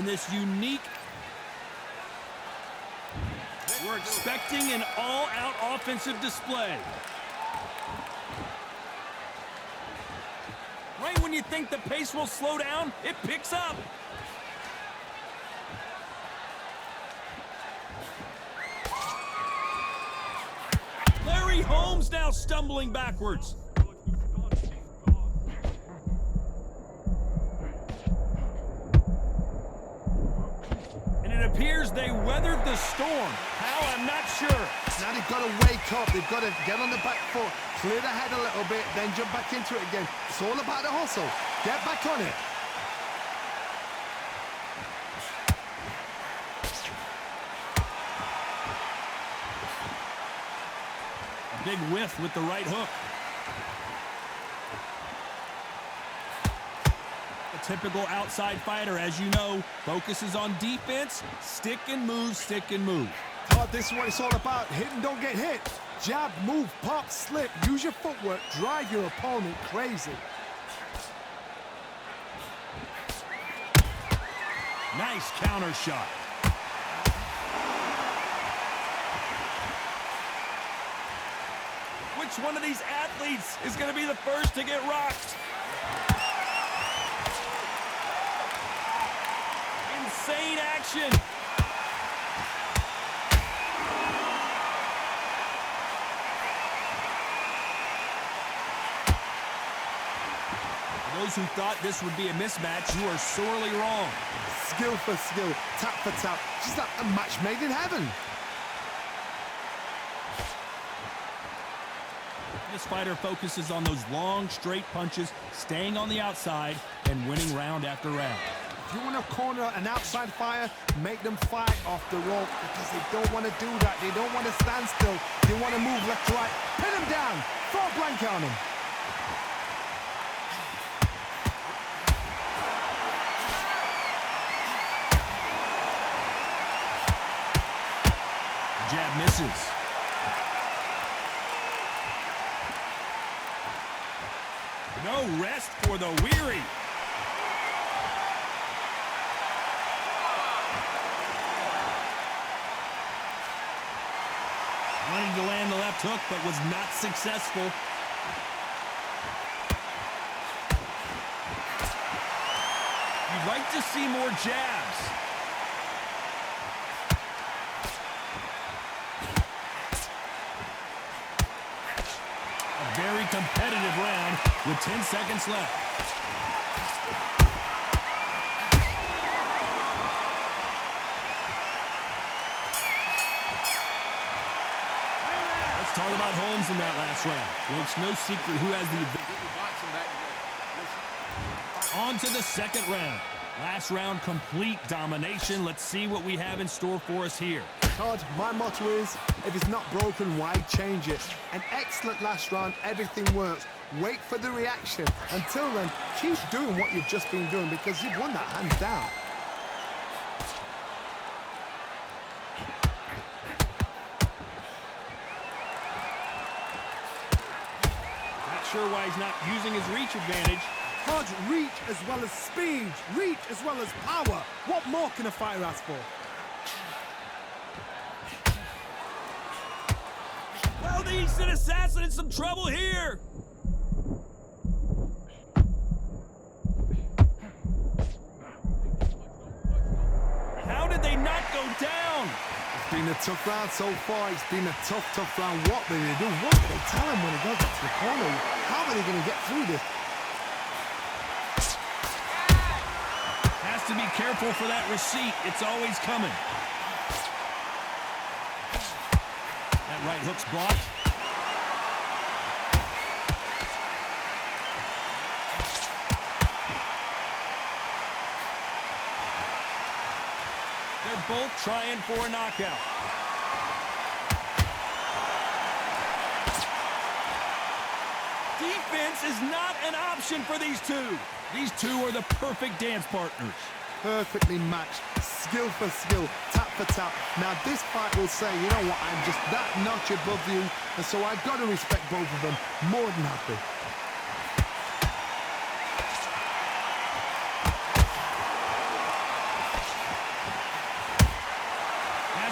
in this unique. We're expecting an all-out offensive display. Right when you think the pace will slow down, it picks up. Holmes now stumbling backwards. And it appears they weathered the storm. How, I'm not sure. Now they've got to wake up. They've got to get on the back foot, clear the head a little bit, then jump back into it again. It's all about the hustle. Get back on it. Big whiff with the right hook. A typical outside fighter, as you know, focuses on defense, stick and move, stick and move. Oh, this is what it's all about. Hit and don't get hit. Jab, move, pop, slip. Use your footwork. Drive your opponent crazy. Nice counter shot. Which one of these athletes is going to be the first to get rocked? Insane action. For those who thought this would be a mismatch, you are sorely wrong. Skill for skill, tap for tap. Just like a match made in heaven. This fighter focuses on those long, straight punches, staying on the outside, and winning round after round. If you want to corner an outside fighter, make them fight off the rope because they don't want to do that. They don't want to stand still. They want to move left to right. Pin them down. Throw a blanket on them. Jab misses. No rest for the weary. Wanted to land the left hook, but was not successful. You'd like to see more jabs. Very competitive round with 10 seconds left. Let's talk about Holmes in that last round. Well, it's no secret who has the advantage. On to the second round. Last round, complete domination. Let's see what we have in store for us here. Todd, my motto is, if it's not broken, why change it? An excellent last round, everything works. Wait for the reaction. Until then, keep doing what you've just been doing because you've won that hands down. Not sure why he's not using his reach advantage. Todd, reach as well as speed, reach as well as power. What more can a fighter ask for? Well, the instant assassin in some trouble here. How did they not go down? It's been a tough round so far. It's been a tough round. What do they do? What do they tell him when he goes up to the corner? How are they going to get through this? Has to be careful for that receipt. It's always coming. That right hook's blocked. They're both trying for a knockout. Defense is not an option for these two. These two are the perfect dance partners. Perfectly matched, skill for skill, tap for tap. Now this fight will say, you know what, I'm just that notch above you, and so I've got to respect both of them. More than happy.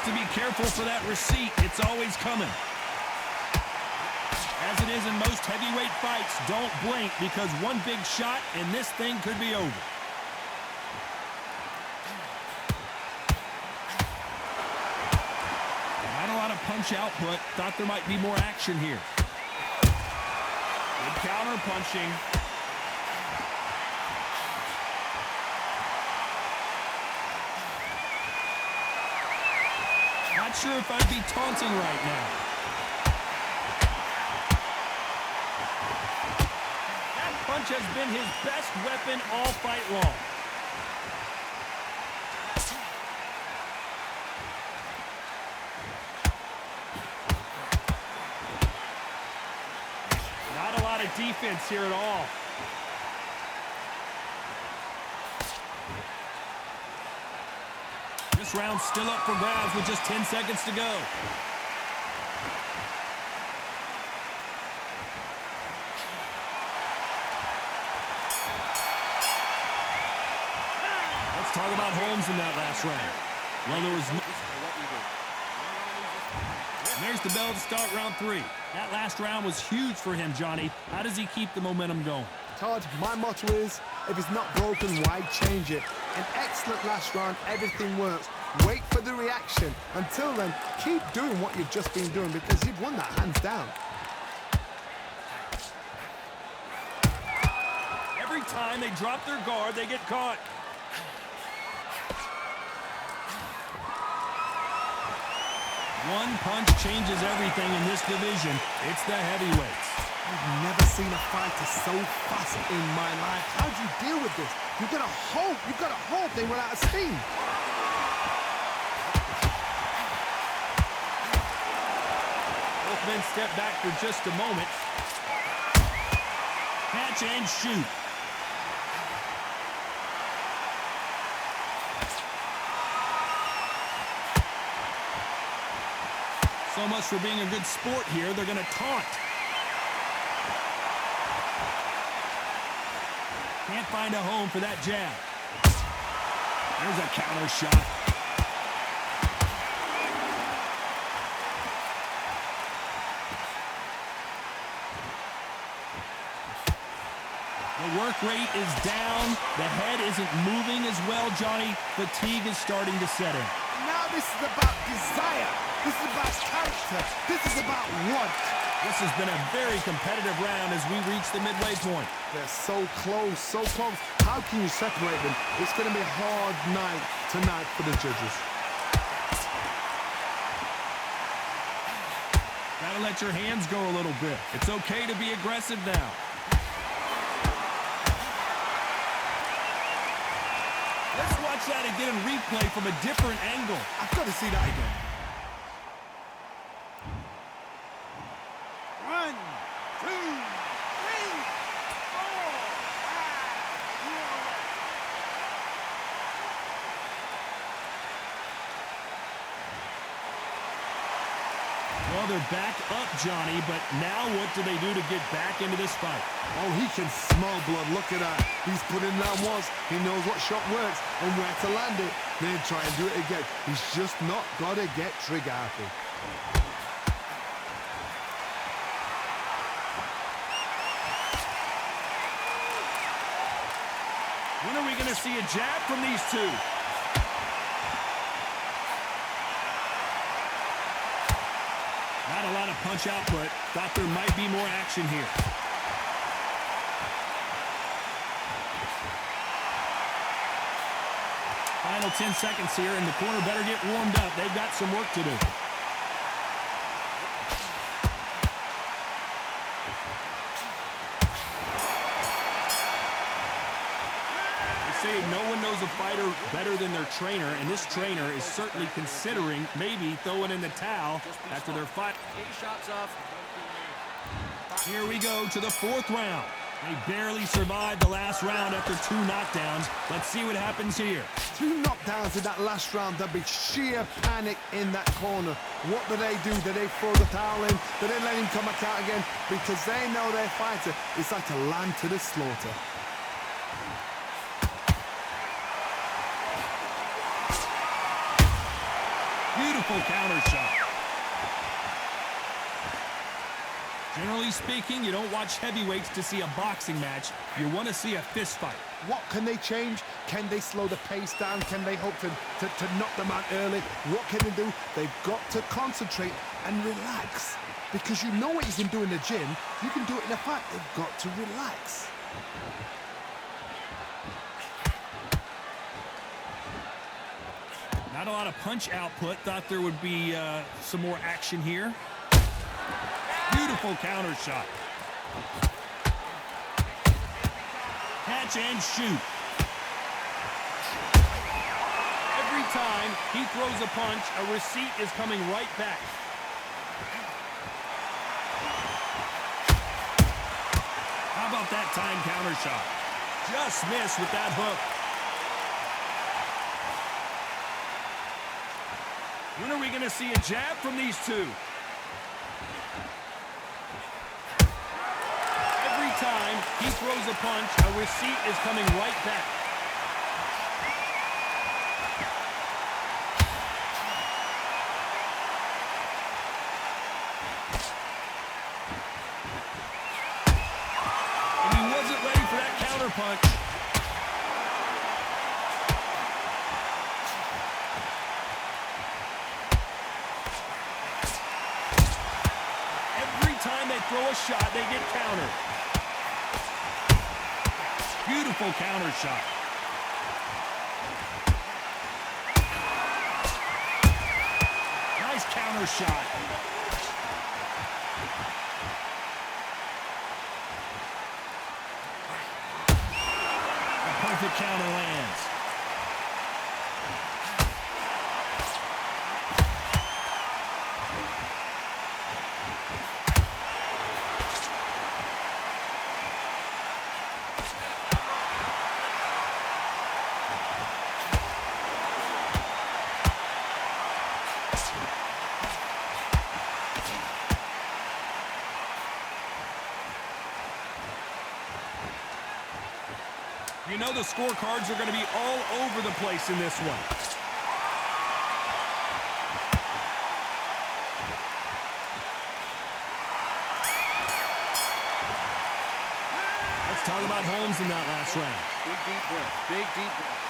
to be careful for that receipt. It's always coming. As it is in most heavyweight fights, don't blink because one big shot and this thing could be over. Not a lot of punch output. Thought there might be more action here. Good counter punching. Not sure if I'd be taunting right now. That punch has been his best weapon all fight long. Not a lot of defense here at all. This round's still up for grabs with just 10 seconds to go. Let's talk about Holmes in that last round. Well, there was there's the bell to start round 3. That last round was huge for him, Johnny. How does he keep the momentum going? Todd, my motto is, if it's not broken, why change it? An excellent last round, everything works. Wait for the reaction. Until then, keep doing what you've just been doing because you've won that hands down. Every time they drop their guard, they get caught. One punch changes everything in this division. It's the heavyweights. I've never seen a fighter so fast in my life. How do you deal with this? You've got to hope they run out of steam. Both men step back for just a moment. Catch and shoot. So much for being a good sport here. They're going to taunt. Can't find a home for that jab. There's a counter shot. The work rate is down. The head isn't moving as well, Johnny. Fatigue is starting to set in. Now this is about desire. This is about character. This is about want. This has been a very competitive round as we reach the midway point. They're so close, so close. How can you separate them? It's going to be a hard night tonight for the judges. Gotta let your hands go a little bit. It's okay to be aggressive now. Let's watch that again in replay from a different angle. I've got to see that again. 1, 2, 3, 4, 5. Well, they're back up, Johnny, but now what do they do to get back into this fight? Oh, he can smell blood. Look at that. He's put in that once. He knows what shot works and where to land it. Then try and do it again. He's just not got to get trigger happy. When are we going to see a jab from these two? Not a lot of punch output. Thought there might be more action here. Final 10 seconds here, and the corner better get warmed up. They've got some work to do. No one knows a fighter better than their trainer, and this trainer is certainly considering maybe throwing in the towel after their fight. Here we go to the 4th round. They barely survived the last round after 2 knockdowns. Let's see what happens here. 2 knockdowns in that last round. There'll be sheer panic in that corner. What do? Do they throw the towel in? Do they let him come back out again? Because they know their fighter is like a lamb to the slaughter. Beautiful counter shot. Generally speaking, you don't watch heavyweights to see a boxing match. You want to see a fist fight. What can they change? Can they slow the pace down? Can they hope to knock them out early? What can they do? They've got to concentrate and relax. Because you know what you can do in the gym, you can do it in a fight. They've got to relax. Not a lot of punch output. Thought there would be some more action here. Beautiful counter shot. Catch and shoot. Every time he throws a punch, a receipt is coming right back. How about that time counter shot? Just missed with that hook. When are we going to see a jab from these two? Every time he throws a punch, a receipt is coming right back. And he wasn't ready for that counter punch. Time they throw a shot, they get countered. Beautiful counter shot. Nice counter shot. A perfect counter lands. You know the scorecards are going to be all over the place in this one. Let's talk about Holmes in that last round. Big deep breath. Big deep breath.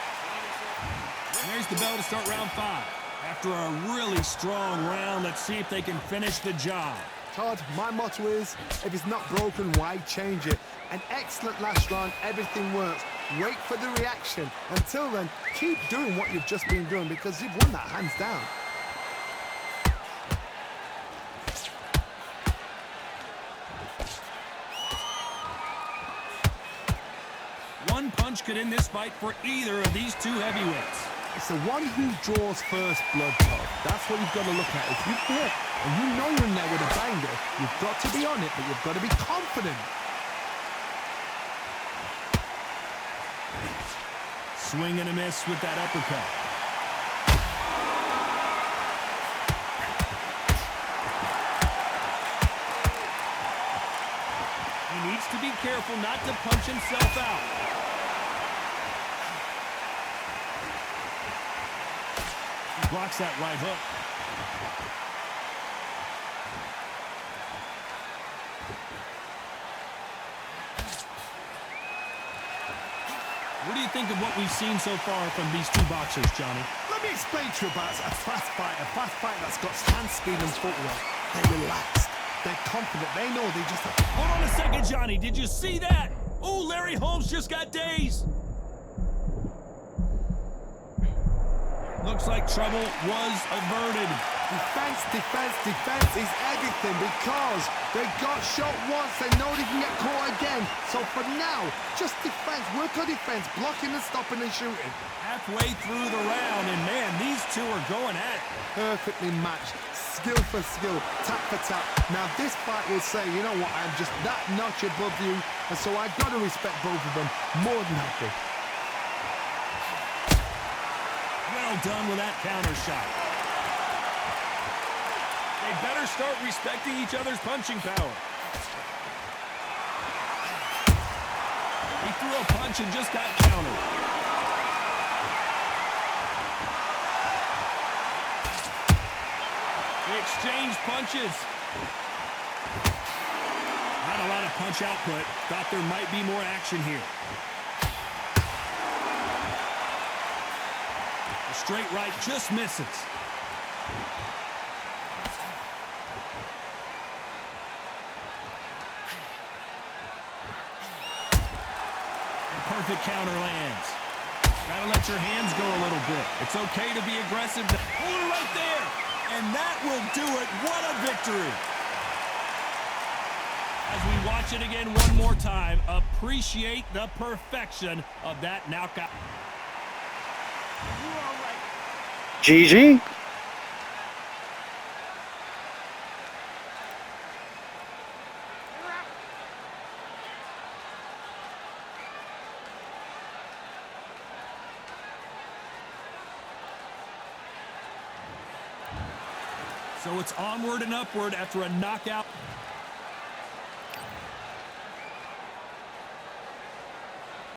And there's the bell to start round 5. After a really strong round, let's see if they can finish the job. Todd, my motto is, if it's not broken, why change it? An excellent last round, everything works. Wait for the reaction. Until then, keep doing what you've just been doing because you've won that hands down. One punch could end this fight for either of these two heavyweights. It's the one who draws first blood, Todd. That's what you've got to look at. If you've hit and you know you're in there with a banger, you've got to be on it, but you've got to be confident. Swing and a miss with that uppercut. He needs to be careful not to punch himself out. He blocks that right hook. What do you think of what we've seen so far from these two boxers, Johnny? Let me explain to you about a fast fight that's got hand speed and footwork. They're relaxed. They're confident. They know they just have to... Hold on a second, Johnny. Did you see that? Oh, Larry Holmes just got dazed. Looks like trouble was averted. Defense, defense, defense is everything because they got shot once. They know they can get caught again. So for now, just defense. Work on defense. Blocking and stopping and shooting. Halfway through the round, and man, these two are going at it. Perfectly matched. Skill for skill. Tap for tap. Now this fight will say, you know what, I'm just that notch above you. And so I've got to respect both of them. More than happy. Well done with that counter shot. They better start respecting each other's punching power. He threw a punch and just got countered. They exchange punches. Not a lot of punch output. Thought there might be more action here. A straight right just misses. Perfect counter lands. Gotta let your hands go a little bit. It's okay to be aggressive. Hold it right there. And that will do it. What a victory. As we watch it again one more time, appreciate the perfection of that knockout. GG. So it's onward and upward after a knockout.